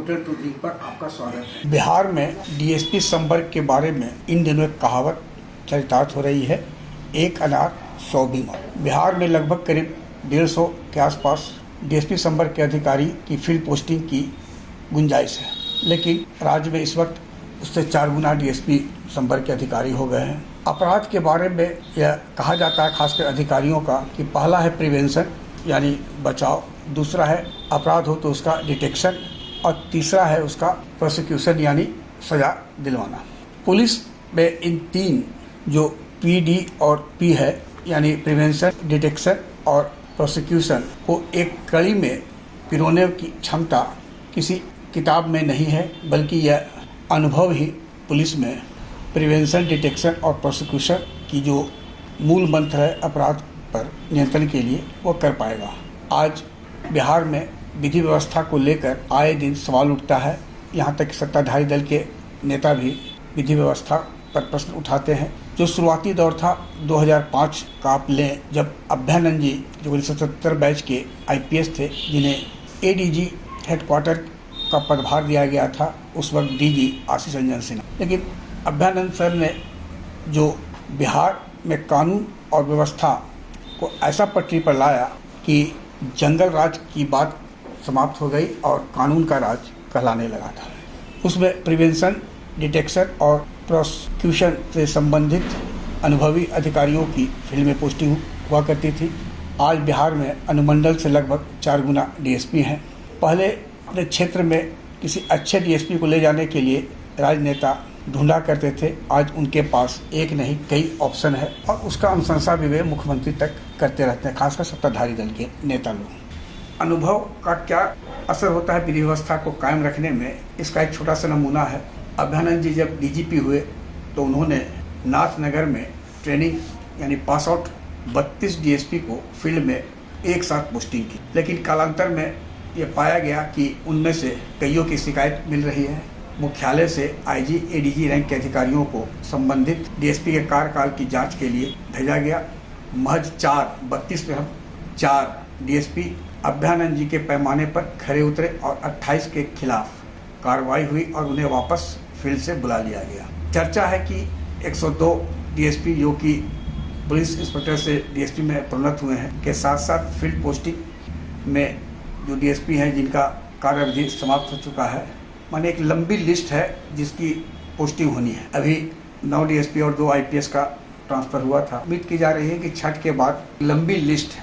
Hotel to drink पर आपका स्वागत है। बिहार में डीएसपी संपर्क के बारे में इन दिनों एक कहावत चरितार्थ हो रही है, एक अनार 100 बीमार। बिहार में लगभग करीब 150 के आसपास डीएसपी संपर्क के अधिकारी की फील्ड पोस्टिंग की गुंजाइश है, लेकिन राज्य में इस वक्त उससे 4 गुना डीएसपी संपर्क के अधिकारी हो गए हैं। अपराध के बारे में यह कहा जाता है खासकर अधिकारियों का कि पहला है प्रिवेंशन यानी बचाव, दूसरा है अपराध हो तो उसका डिटेक्शन और तीसरा है उसका प्रोसिक्यूशन यानी सजा दिलवाना। पुलिस में इन 3 जो पीडी और पी है यानी प्रिवेंशन, डिटेक्शन और प्रोसिक्यूशन को एक कड़ी में पिरोने की क्षमता किसी किताब में नहीं है, बल्कि यह अनुभव ही पुलिस में प्रिवेंशन, डिटेक्शन और प्रोसिक्यूशन की जो मूल मंत्र है अपराध पर नियंत्रण के लिए वो कर पाएगा। आज बिहार में विधि व्यवस्था को लेकर आए दिन सवाल उठता है, यहाँ तक सत्ताधारी दल के नेता भी विधि व्यवस्था पर प्रश्न उठाते हैं। जो शुरुआती दौर था 2005 का आप लें, जब अभ्यानंद जी जो 1970 बैच के आईपीएस थे, जिन्हें एडीजी हेडक्वार्टर का पदभार दिया गया था, उस वक्त डीजी आशीष रंजन सिन्हा। लेकिन अभ्यानंद सर ने जो बिहार में कानून और व्यवस्था को ऐसा पटरी पर लाया कि जंगल राज की बात समाप्त हो गई और कानून का राज कहलाने लगा था। उसमें प्रिवेंशन, डिटेक्शन और प्रोसिक्यूशन से संबंधित अनुभवी अधिकारियों की फील्ड में पोस्टिंग हुआ करती थी। आज बिहार में अनुमंडल से लगभग 4 गुना डीएसपी हैं। पहले अपने क्षेत्र में किसी अच्छे डीएसपी को ले जाने के लिए राजनेता ढूंढा करते थे, आज उनके पास एक नहीं कई ऑप्शन है और उसका अनुशंसा भी वे मुख्यमंत्री तक करते रहते हैं, खासकर सत्ताधारी दल के नेता लोग। अनुभव का क्या असर होता है विधि व्यवस्था को कायम रखने में, इसका एक छोटा सा नमूना है। अभ्यानंद जी जब डीजीपी हुए तो उन्होंने नाथनगर में ट्रेनिंग यानी पास आउट 32 डीएसपी को फील्ड में एक साथ पोस्टिंग की, लेकिन कालांतर में ये पाया गया कि उनमें से कईयों की शिकायत मिल रही है। मुख्यालय से आईजी, एडीजी रैंक के अधिकारियों को संबंधित डीएसपी के कार्यकाल की जांच के लिए भेजा गया। महज 32 में हम 4 डीएसपी अभ्यानंद जी के पैमाने पर खरे उतरे और 28 के खिलाफ कार्रवाई हुई और उन्हें वापस फील्ड से बुला लिया गया। चर्चा है कि 102 डीएसपी जो कि पुलिस इंस्पेक्टर से डीएसपी में प्रोन्नत हुए हैं, के साथ साथ फील्ड पोस्टिंग में जो डीएसपी हैं जिनका कार्यविधि समाप्त हो चुका है, माने एक लंबी लिस्ट है जिसकी पोस्टिंग होनी है। अभी 9 डीएसपी और 2 आईपीएस का ट्रांसफ़र हुआ था। उम्मीद की जा रही है कि छठ के बाद लंबी लिस्ट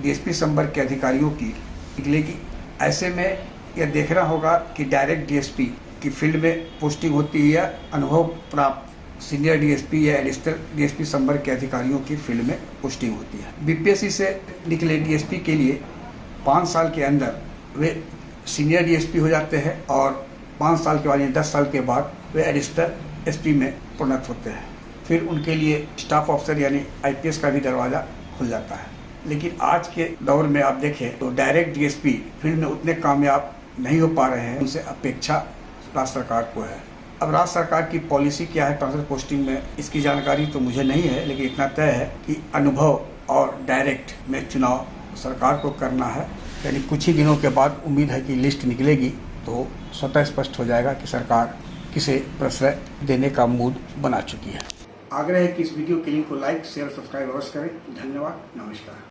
डीएसपी संवर्ग के अधिकारियों की निकलेगी। ऐसे में यह देखना होगा कि डायरेक्ट डीएसपी की फील्ड में पोस्टिंग होती है या अनुभव प्राप्त सीनियर डीएसपी या एडिशनल डीएसपी संवर्ग के अधिकारियों की फील्ड में पोस्टिंग होती है। बीपीएससी से निकले डीएसपी के लिए 5 साल के अंदर वे सीनियर डीएसपी हो जाते हैं और 5 साल के बाद यानी 10 साल के बाद वे एडिशनल एसपी में प्रोन्नत होते हैं। फिर उनके लिए स्टाफ ऑफिसर यानी आईपीएस का भी दरवाज़ा खुल जाता है। लेकिन आज के दौर में आप देखें तो डायरेक्ट डीएसपी फील्ड में उतने कामयाब नहीं हो पा रहे हैं, उनसे अपेक्षा राज्य सरकार को है। अब राज्य सरकार की पॉलिसी क्या है ट्रांसफर पोस्टिंग में, इसकी जानकारी तो मुझे नहीं है, लेकिन इतना तय है कि अनुभव और डायरेक्ट में चुनाव सरकार को करना है। यानी कुछ ही दिनों के बाद उम्मीद है कि लिस्ट निकलेगी तो स्वतः स्पष्ट हो जाएगा कि सरकार किसे प्रश्रय देने का मूड बना चुकी है। आग्रह है कि इस वीडियो के लिंक को लाइक, शेयर, सब्सक्राइब अवश्य करें। धन्यवाद, नमस्कार।